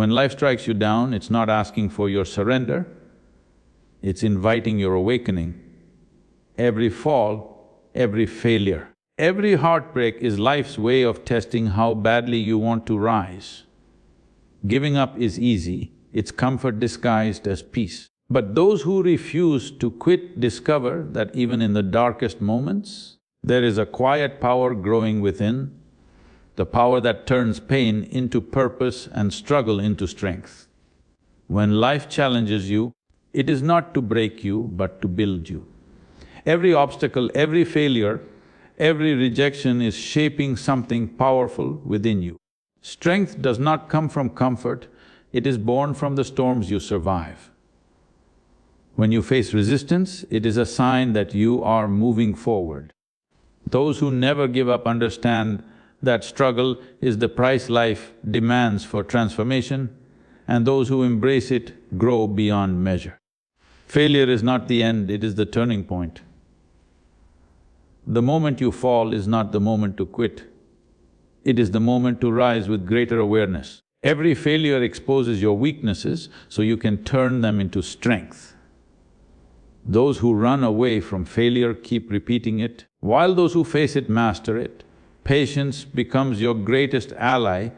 When life strikes you down, it's not asking for your surrender, it's inviting your awakening. Every fall, every failure, every heartbreak is life's way of testing how badly you want to rise. Giving up is easy, it's comfort disguised as peace. But those who refuse to quit discover that even in the darkest moments, there is a quiet power growing within, the power that turns pain into purpose and struggle into strength. When life challenges you, it is not to break you, but to build you. Every obstacle, every failure, every rejection is shaping something powerful within you. Strength does not come from comfort, it is born from the storms you survive. When you face resistance, it is a sign that you are moving forward. Those who never give up understand that struggle is the price life demands for transformation, and those who embrace it grow beyond measure. Failure is not the end, it is the turning point. The moment you fall is not the moment to quit, it is the moment to rise with greater awareness. Every failure exposes your weaknesses so you can turn them into strength. Those who run away from failure keep repeating it, while those who face it master it. Patience becomes your greatest ally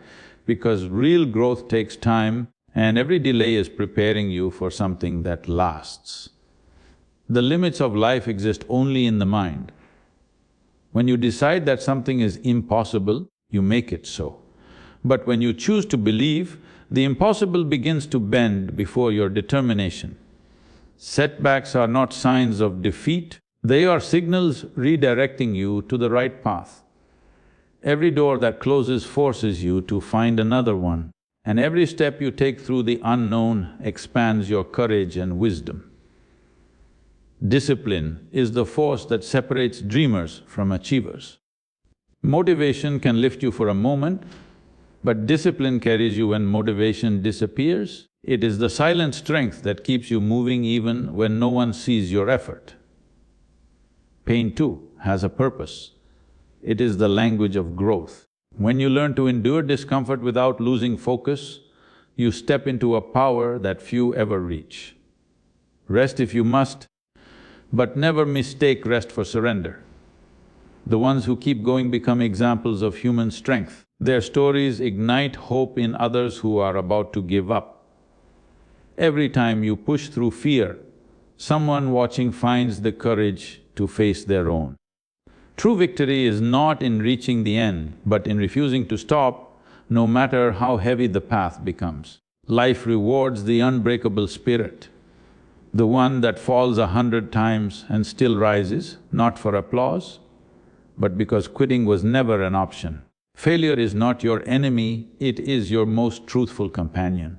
because real growth takes time and every delay is preparing you for something that lasts. The limits of life exist only in the mind. When you decide that something is impossible, you make it so. But when you choose to believe, the impossible begins to bend before your determination. Setbacks are not signs of defeat, they are signals redirecting you to the right path. Every door that closes forces you to find another one, and every step you take through the unknown expands your courage and wisdom. Discipline is the force that separates dreamers from achievers. Motivation can lift you for a moment, but discipline carries you when motivation disappears. It is the silent strength that keeps you moving even when no one sees your effort. Pain too has a purpose. It is the language of growth. When you learn to endure discomfort without losing focus, you step into a power that few ever reach. Rest if you must, but never mistake rest for surrender. The ones who keep going become examples of human strength. Their stories ignite hope in others who are about to give up. Every time you push through fear, someone watching finds the courage to face their own. True victory is not in reaching the end, but in refusing to stop, no matter how heavy the path becomes. Life rewards the unbreakable spirit, the one that falls 100 times and still rises, not for applause, but because quitting was never an option. Failure is not your enemy, it is your most truthful companion.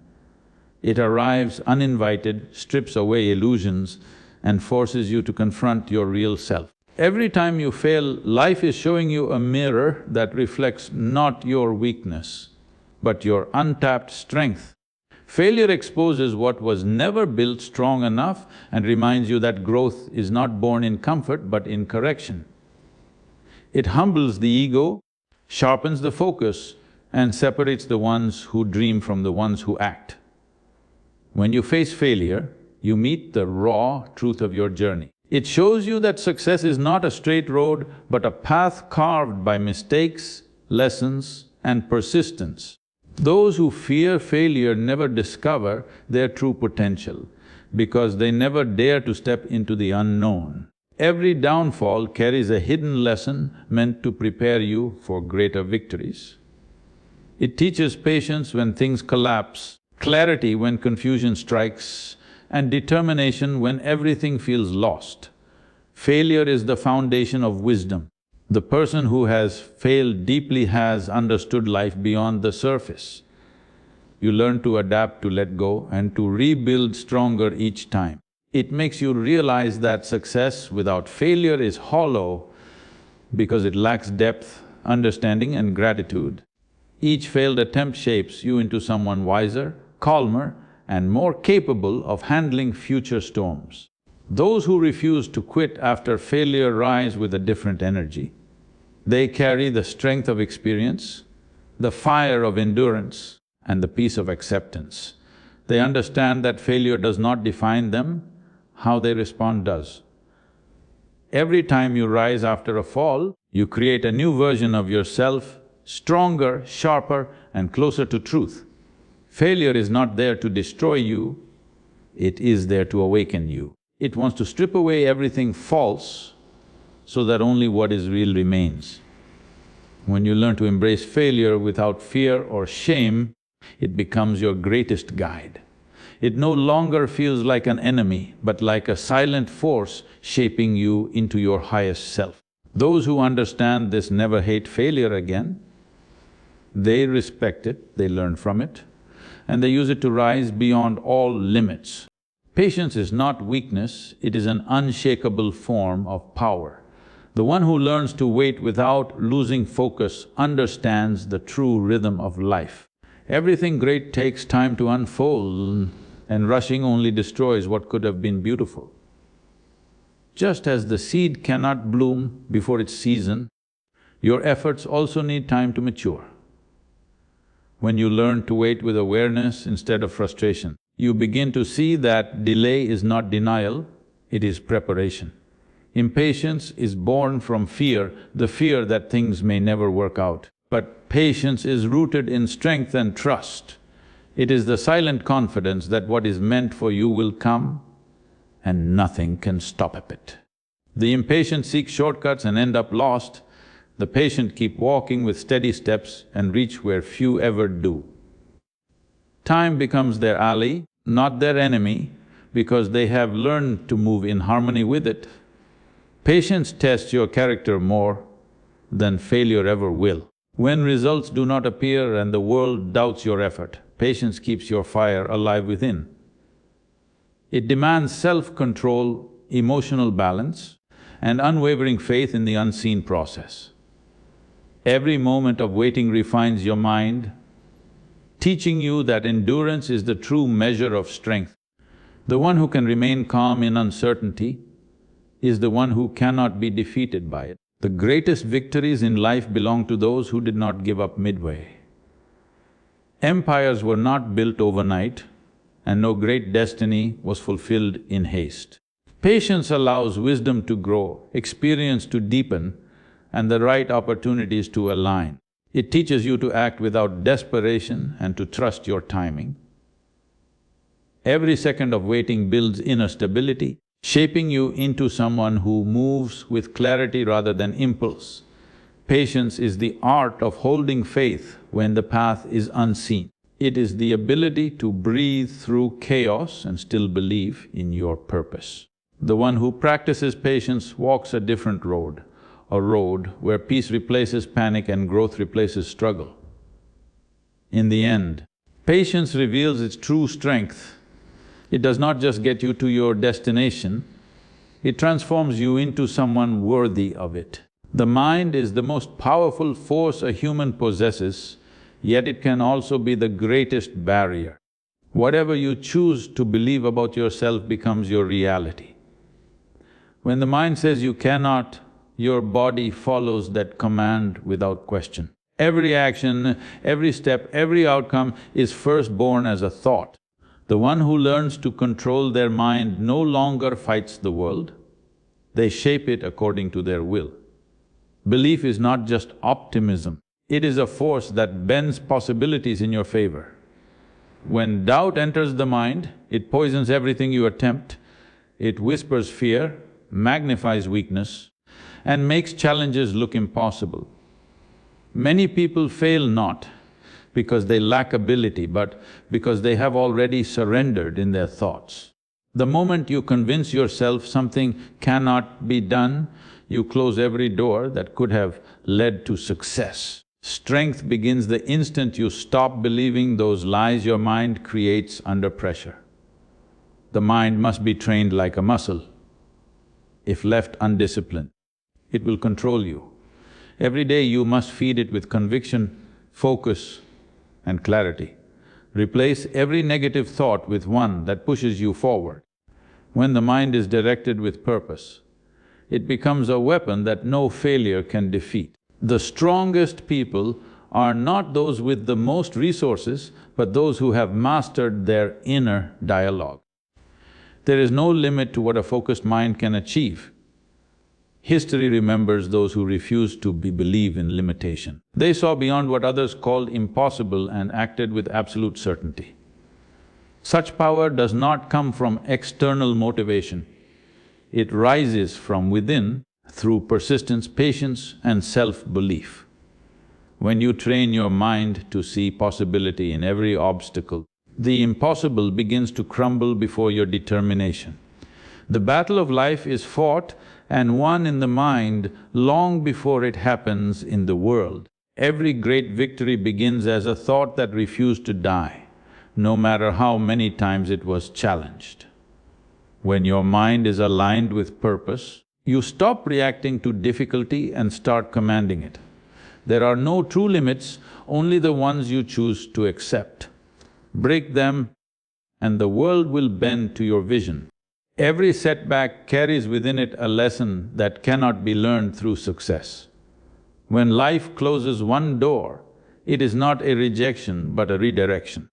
It arrives uninvited, strips away illusions, and forces you to confront your real self. Every time you fail, life is showing you a mirror that reflects not your weakness, but your untapped strength. Failure exposes what was never built strong enough and reminds you that growth is not born in comfort but in correction. It humbles the ego, sharpens the focus, and separates the ones who dream from the ones who act. When you face failure, you meet the raw truth of your journey. It shows you that success is not a straight road, but a path carved by mistakes, lessons, and persistence. Those who fear failure never discover their true potential because they never dare to step into the unknown. Every downfall carries a hidden lesson meant to prepare you for greater victories. It teaches patience when things collapse, clarity when confusion strikes, and determination when everything feels lost. Failure is the foundation of wisdom. The person who has failed deeply has understood life beyond the surface. You learn to adapt, to let go, and to rebuild stronger each time. It makes you realize that success without failure is hollow because it lacks depth, understanding, and gratitude. Each failed attempt shapes you into someone wiser, calmer, and more capable of handling future storms. Those who refuse to quit after failure rise with a different energy. They carry the strength of experience, the fire of endurance, and the peace of acceptance. They understand that failure does not define them, how they respond does. Every time you rise after a fall, you create a new version of yourself, stronger, sharper, and closer to truth. Failure is not there to destroy you, it is there to awaken you. It wants to strip away everything false so that only what is real remains. When you learn to embrace failure without fear or shame, it becomes your greatest guide. It no longer feels like an enemy, but like a silent force shaping you into your highest self. Those who understand this never hate failure again. They respect it, they learn from it, and they use it to rise beyond all limits. Patience is not weakness, it is an unshakable form of power. The one who learns to wait without losing focus understands the true rhythm of life. Everything great takes time to unfold, and rushing only destroys what could have been beautiful. Just as the seed cannot bloom before its season, your efforts also need time to mature. When you learn to wait with awareness instead of frustration, you begin to see that delay is not denial, it is preparation. Impatience is born from fear, the fear that things may never work out. But patience is rooted in strength and trust. It is the silent confidence that what is meant for you will come and nothing can stop it. The impatient seek shortcuts and end up lost. The patient keep walking with steady steps and reach where few ever do. Time becomes their ally, not their enemy, because they have learned to move in harmony with it. Patience tests your character more than failure ever will. When results do not appear and the world doubts your effort, patience keeps your fire alive within. It demands self-control, emotional balance, and unwavering faith in the unseen process. Every moment of waiting refines your mind, teaching you that endurance is the true measure of strength. The one who can remain calm in uncertainty is the one who cannot be defeated by it. The greatest victories in life belong to those who did not give up midway. Empires were not built overnight, and no great destiny was fulfilled in haste. Patience allows wisdom to grow, experience to deepen, and the right opportunities to align. It teaches you to act without desperation and to trust your timing. Every second of waiting builds inner stability, shaping you into someone who moves with clarity rather than impulse. Patience is the art of holding faith when the path is unseen. It is the ability to breathe through chaos and still believe in your purpose. The one who practices patience walks a different road, a road where peace replaces panic and growth replaces struggle. In the end, patience reveals its true strength. It does not just get you to your destination, it transforms you into someone worthy of it. The mind is the most powerful force a human possesses, yet it can also be the greatest barrier. Whatever you choose to believe about yourself becomes your reality. When the mind says you cannot, your body follows that command without question. Every action, every step, every outcome is first born as a thought. The one who learns to control their mind no longer fights the world, they shape it according to their will. Belief is not just optimism, it is a force that bends possibilities in your favor. When doubt enters the mind, it poisons everything you attempt, it whispers fear, magnifies weakness, and makes challenges look impossible. Many people fail not because they lack ability, but because they have already surrendered in their thoughts. The moment you convince yourself something cannot be done, you close every door that could have led to success. Strength begins the instant you stop believing those lies your mind creates under pressure. The mind must be trained like a muscle. If left undisciplined, it will control you. Every day you must feed it with conviction, focus, and clarity. Replace every negative thought with one that pushes you forward. When the mind is directed with purpose, it becomes a weapon that no failure can defeat. The strongest people are not those with the most resources, but those who have mastered their inner dialogue. There is no limit to what a focused mind can achieve. History remembers those who refused to believe in limitation. They saw beyond what others called impossible and acted with absolute certainty. Such power does not come from external motivation. It rises from within through persistence, patience and self-belief. When you train your mind to see possibility in every obstacle, the impossible begins to crumble before your determination. The battle of life is fought and won in the mind long before it happens in the world. Every great victory begins as a thought that refused to die, no matter how many times it was challenged. When your mind is aligned with purpose, you stop reacting to difficulty and start commanding it. There are no true limits, only the ones you choose to accept. Break them and the world will bend to your vision. Every setback carries within it a lesson that cannot be learned through success. When life closes one door, it is not a rejection but a redirection.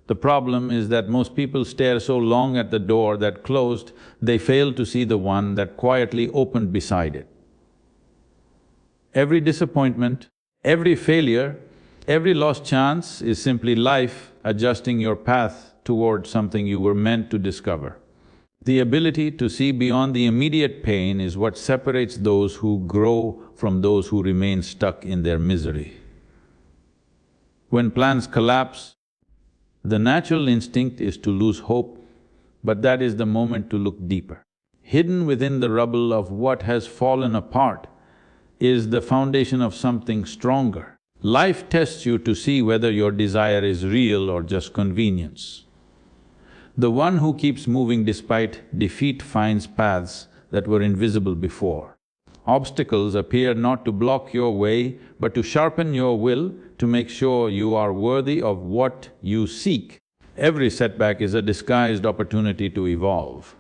The problem is that most people stare so long at the door that closed, they fail to see the one that quietly opened beside it. Every disappointment, every failure, every lost chance is simply life adjusting your path towards something you were meant to discover. The ability to see beyond the immediate pain is what separates those who grow from those who remain stuck in their misery. When plans collapse, the natural instinct is to lose hope, but that is the moment to look deeper. Hidden within the rubble of what has fallen apart is the foundation of something stronger. Life tests you to see whether your desire is real or just convenience. The one who keeps moving despite defeat finds paths that were invisible before. Obstacles appear not to block your way, but to sharpen your will, to make sure you are worthy of what you seek. Every setback is a disguised opportunity to evolve.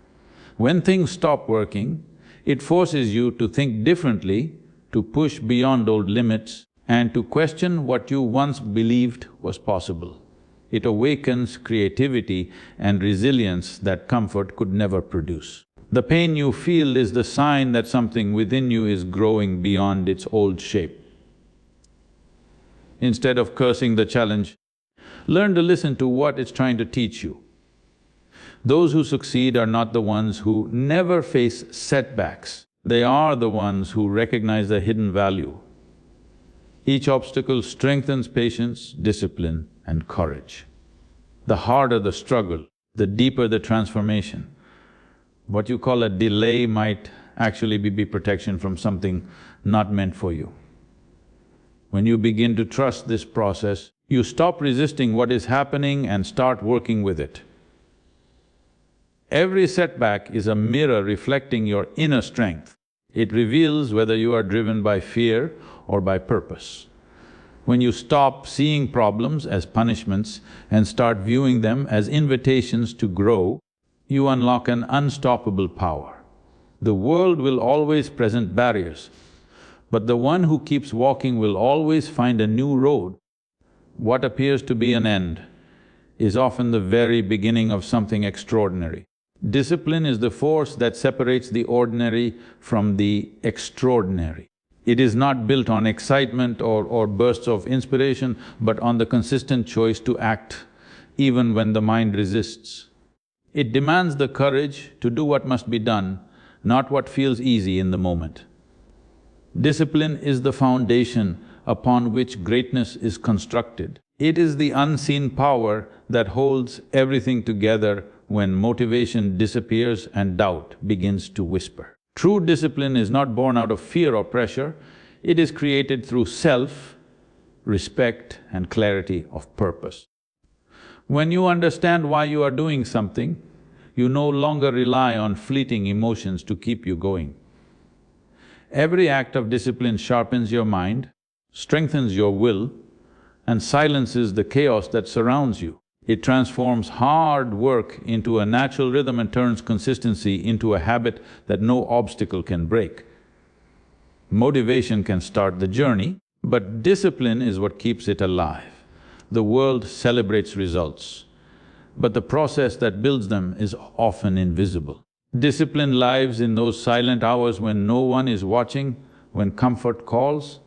When things stop working, it forces you to think differently, to push beyond old limits, and to question what you once believed was possible. It awakens creativity and resilience that comfort could never produce. The pain you feel is the sign that something within you is growing beyond its old shape. Instead of cursing the challenge, learn to listen to what it's trying to teach you. Those who succeed are not the ones who never face setbacks, they are the ones who recognize the hidden value. Each obstacle strengthens patience, discipline and courage. The harder the struggle, the deeper the transformation. What you call a delay might actually be protection from something not meant for you. When you begin to trust this process, you stop resisting what is happening and start working with it. Every setback is a mirror reflecting your inner strength. It reveals whether you are driven by fear or by purpose. When you stop seeing problems as punishments and start viewing them as invitations to grow, you unlock an unstoppable power. The world will always present barriers, but the one who keeps walking will always find a new road. What appears to be an end is often the very beginning of something extraordinary. Discipline is the force that separates the ordinary from the extraordinary. It is not built on excitement or bursts of inspiration, but on the consistent choice to act even when the mind resists. It demands the courage to do what must be done, not what feels easy in the moment. Discipline is the foundation upon which greatness is constructed. It is the unseen power that holds everything together when motivation disappears and doubt begins to whisper. True discipline is not born out of fear or pressure, it is created through self, respect and clarity of purpose. When you understand why you are doing something, you no longer rely on fleeting emotions to keep you going. Every act of discipline sharpens your mind, strengthens your will and silences the chaos that surrounds you. It transforms hard work into a natural rhythm and turns consistency into a habit that no obstacle can break. Motivation can start the journey, But discipline is what keeps it alive. The world celebrates results, but the process that builds them is often invisible. Discipline lives in those silent hours when no one is watching, when comfort calls,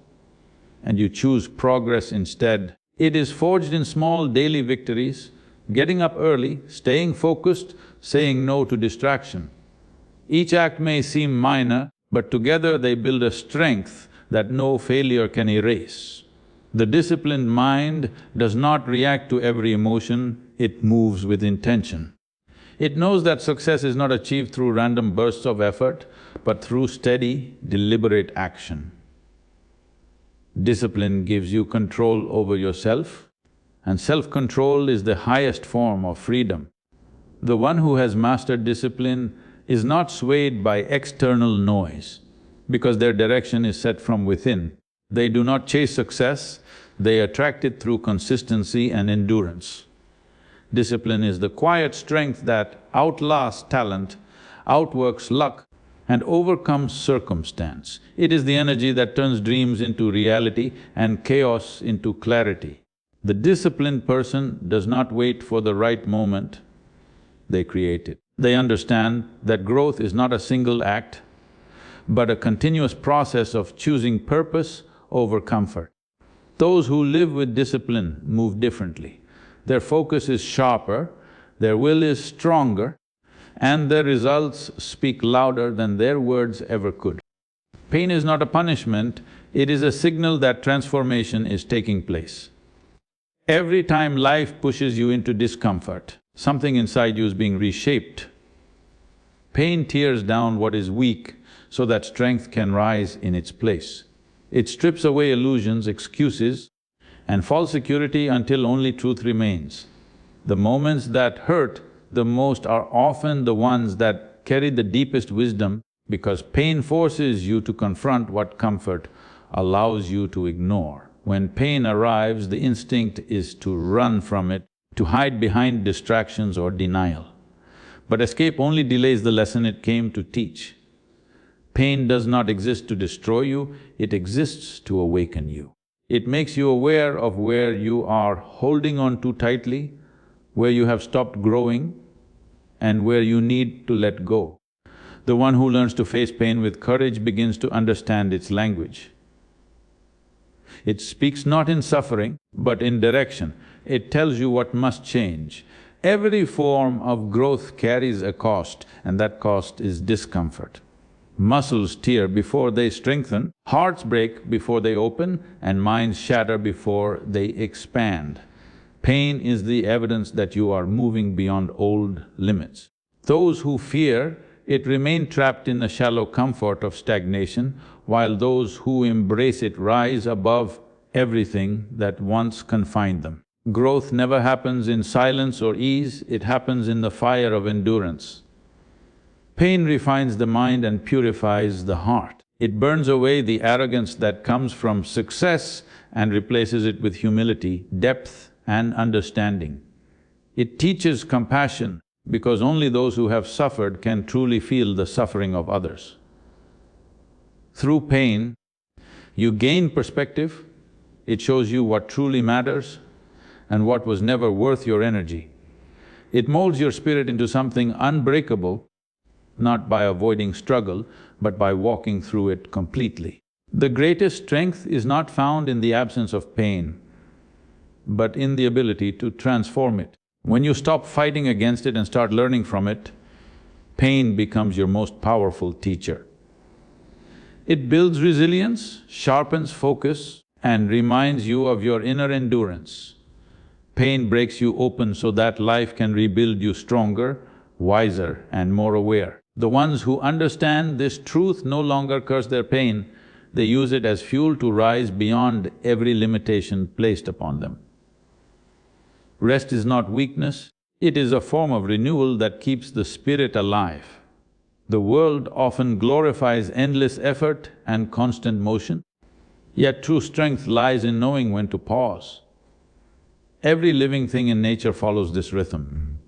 and you choose progress instead. It is forged in small daily victories, getting up early, staying focused, saying no to distraction. Each act may seem minor, but together they build a strength that no failure can erase. The disciplined mind does not react to every emotion, it moves with intention. It knows that success is not achieved through random bursts of effort, but through steady, deliberate action. Discipline gives you control over yourself, and self-control is the highest form of freedom. The one who has mastered discipline is not swayed by external noise, because their direction is set from within. They do not chase success, they attract it through consistency and endurance. Discipline is the quiet strength that outlasts talent, outworks luck, and overcomes circumstance. It is the energy that turns dreams into reality and chaos into clarity. The disciplined person does not wait for the right moment, they create it. They understand that growth is not a single act, but a continuous process of choosing purpose over comfort. Those who live with discipline move differently. Their focus is sharper, their will is stronger, and their results speak louder than their words ever could. Pain is not a punishment, it is a signal that transformation is taking place. Every time life pushes you into discomfort, something inside you is being reshaped. Pain tears down what is weak so that strength can rise in its place. It strips away illusions, excuses, and false security until only truth remains. The moments that hurt the most are often the ones that carry the deepest wisdom, because pain forces you to confront what comfort allows you to ignore. When pain arrives, the instinct is to run from it, to hide behind distractions or denial. But escape only delays the lesson it came to teach. Pain does not exist to destroy you, it exists to awaken you. It makes you aware of where you are holding on too tightly, where you have stopped growing, and where you need to let go. The one who learns to face pain with courage begins to understand its language. It speaks not in suffering, but in direction. It tells you what must change. Every form of growth carries a cost, and that cost is discomfort. Muscles tear before they strengthen, hearts break before they open, and minds shatter before they expand. Pain is the evidence that you are moving beyond old limits. Those who fear it remain trapped in the shallow comfort of stagnation, while those who embrace it rise above everything that once confined them. Growth never happens in silence or ease, it happens in the fire of endurance. Pain refines the mind and purifies the heart. It burns away the arrogance that comes from success and replaces it with humility, depth and understanding. It teaches compassion because only those who have suffered can truly feel the suffering of others. Through pain, you gain perspective, it shows you what truly matters and what was never worth your energy. It molds your spirit into something unbreakable, not by avoiding struggle, but by walking through it completely. The greatest strength is not found in the absence of pain, but in the ability to transform it. When you stop fighting against it and start learning from it, pain becomes your most powerful teacher. It builds resilience, sharpens focus, and reminds you of your inner endurance. Pain breaks you open so that life can rebuild you stronger, wiser, and more aware. The ones who understand this truth no longer curse their pain, they use it as fuel to rise beyond every limitation placed upon them. Rest is not weakness, it is a form of renewal that keeps the spirit alive. The world often glorifies endless effort and constant motion, yet true strength lies in knowing when to pause. Every living thing in nature follows this rhythm.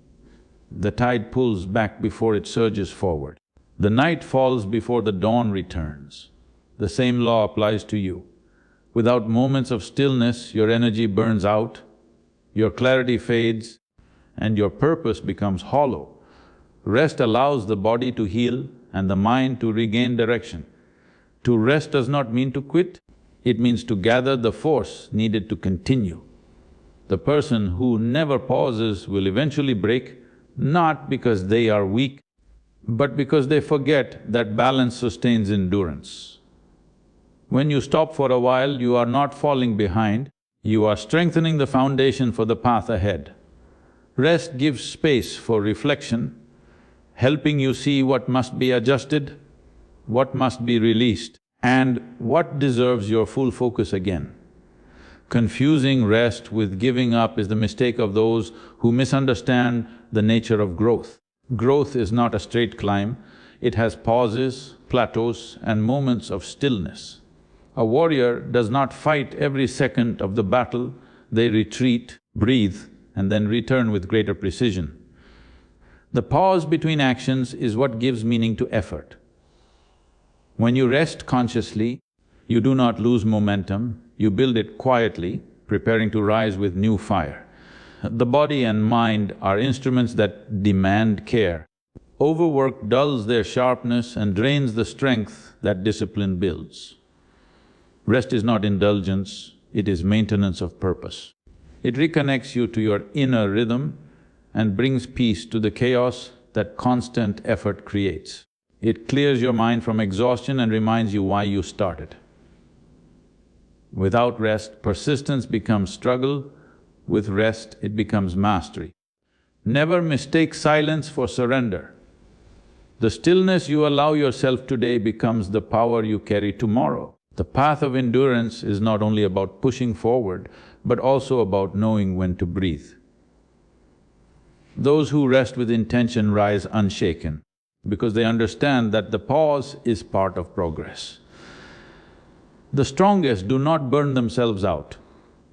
The tide pulls back before it surges forward. The night falls before the dawn returns. The same law applies to you. Without moments of stillness, your energy burns out, your clarity fades, and your purpose becomes hollow. Rest allows the body to heal and the mind to regain direction. To rest does not mean to quit, it means to gather the force needed to continue. The person who never pauses will eventually break, not because they are weak, but because they forget that balance sustains endurance. When you stop for a while, you are not falling behind, you are strengthening the foundation for the path ahead. Rest gives space for reflection, helping you see what must be adjusted, what must be released, and what deserves your full focus again. Confusing rest with giving up is the mistake of those who misunderstand the nature of growth. Growth is not a straight climb, it has pauses, plateaus, and moments of stillness. A warrior does not fight every second of the battle, they retreat, breathe, and then return with greater precision. The pause between actions is what gives meaning to effort. When you rest consciously, you do not lose momentum, you build it quietly, preparing to rise with new fire. The body and mind are instruments that demand care. Overwork dulls their sharpness and drains the strength that discipline builds. Rest is not indulgence, it is maintenance of purpose. It reconnects you to your inner rhythm and brings peace to the chaos that constant effort creates. It clears your mind from exhaustion and reminds you why you started. Without rest, persistence becomes struggle, with rest it becomes mastery. Never mistake silence for surrender. The stillness you allow yourself today becomes the power you carry tomorrow. The path of endurance is not only about pushing forward, but also about knowing when to breathe. Those who rest with intention rise unshaken, because they understand that the pause is part of progress. The strongest do not burn themselves out.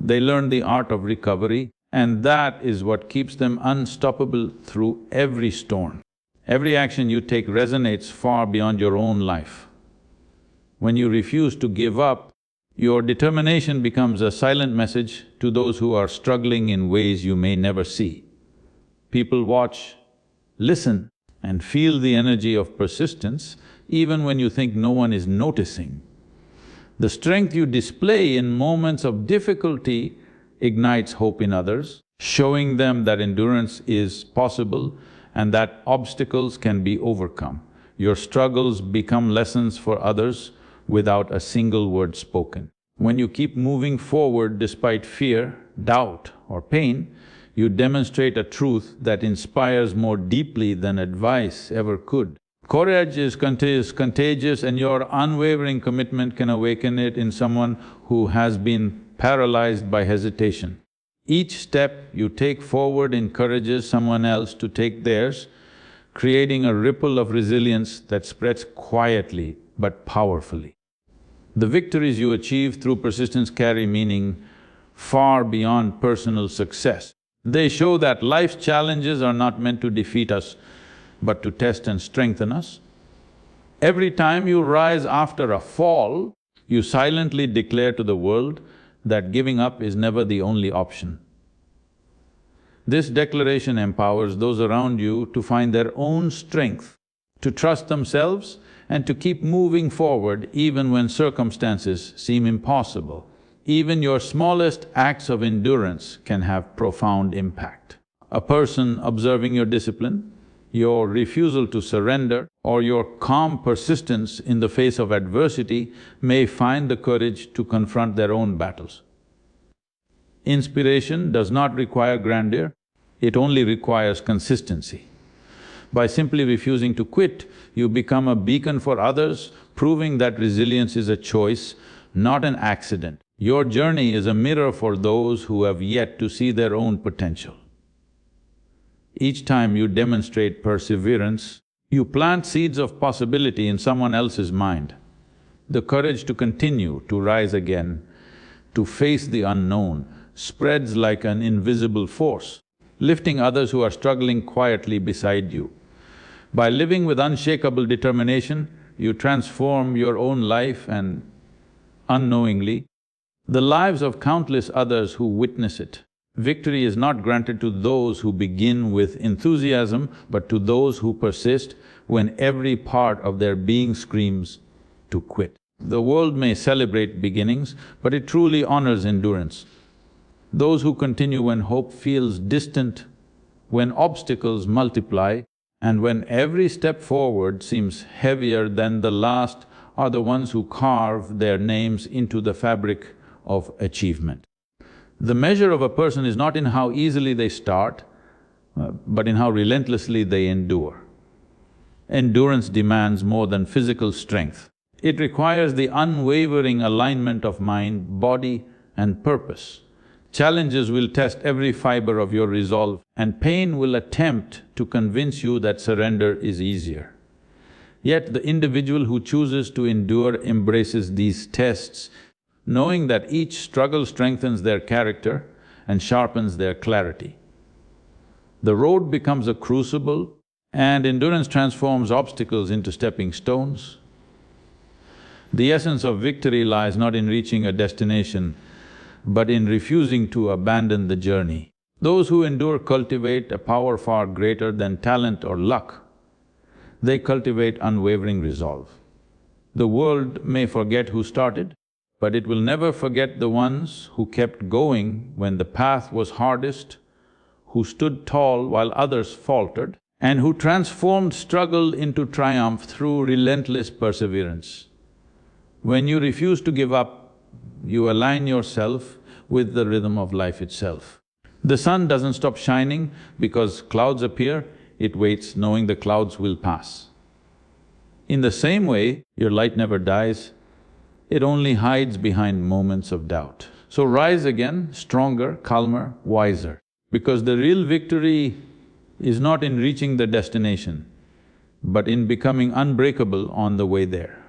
They learn the art of recovery, and that is what keeps them unstoppable through every storm. Every action you take resonates far beyond your own life. When you refuse to give up, your determination becomes a silent message to those who are struggling in ways you may never see. People watch, listen, and feel the energy of persistence even when you think no one is noticing. The strength you display in moments of difficulty ignites hope in others, showing them that endurance is possible and that obstacles can be overcome. Your struggles become lessons for others without a single word spoken. When you keep moving forward despite fear, doubt, or pain, you demonstrate a truth that inspires more deeply than advice ever could. Courage is contagious, and your unwavering commitment can awaken it in someone who has been paralyzed by hesitation. Each step you take forward encourages someone else to take theirs, creating a ripple of resilience that spreads quietly but powerfully. The victories you achieve through persistence carry meaning far beyond personal success. They show that life's challenges are not meant to defeat us, but to test and strengthen us. Every time you rise after a fall, you silently declare to the world that giving up is never the only option. This declaration empowers those around you to find their own strength, to trust themselves, and to keep moving forward even when circumstances seem impossible. Even your smallest acts of endurance can have profound impact. A person observing your discipline, your refusal to surrender, or your calm persistence in the face of adversity may find the courage to confront their own battles. Inspiration does not require grandeur, it only requires consistency. By simply refusing to quit, you become a beacon for others, proving that resilience is a choice, not an accident. Your journey is a mirror for those who have yet to see their own potential. Each time you demonstrate perseverance, you plant seeds of possibility in someone else's mind. The courage to continue, to rise again, to face the unknown, spreads like an invisible force, lifting others who are struggling quietly beside you. By living with unshakable determination, you transform your own life and unknowingly, the lives of countless others who witness it. Victory is not granted to those who begin with enthusiasm, but to those who persist when every part of their being screams to quit. The world may celebrate beginnings, but it truly honors endurance. Those who continue when hope feels distant, when obstacles multiply, and when every step forward seems heavier than the last are the ones who carve their names into the fabric of achievement. The measure of a person is not in how easily they start, but in how relentlessly they endure. Endurance demands more than physical strength. It requires the unwavering alignment of mind, body and purpose. Challenges will test every fiber of your resolve, and pain will attempt to convince you that surrender is easier. Yet the individual who chooses to endure embraces these tests, knowing that each struggle strengthens their character and sharpens their clarity. The road becomes a crucible, and endurance transforms obstacles into stepping stones. The essence of victory lies not in reaching a destination, but in refusing to abandon the journey. Those who endure cultivate a power far greater than talent or luck. They cultivate unwavering resolve. The world may forget who started, but it will never forget the ones who kept going when the path was hardest, who stood tall while others faltered, and who transformed struggle into triumph through relentless perseverance. When you refuse to give up, you align yourself with the rhythm of life itself. The sun doesn't stop shining because clouds appear, it waits knowing the clouds will pass. In the same way, your light never dies, it only hides behind moments of doubt. So rise again, stronger, calmer, wiser, because the real victory is not in reaching the destination, but in becoming unbreakable on the way there.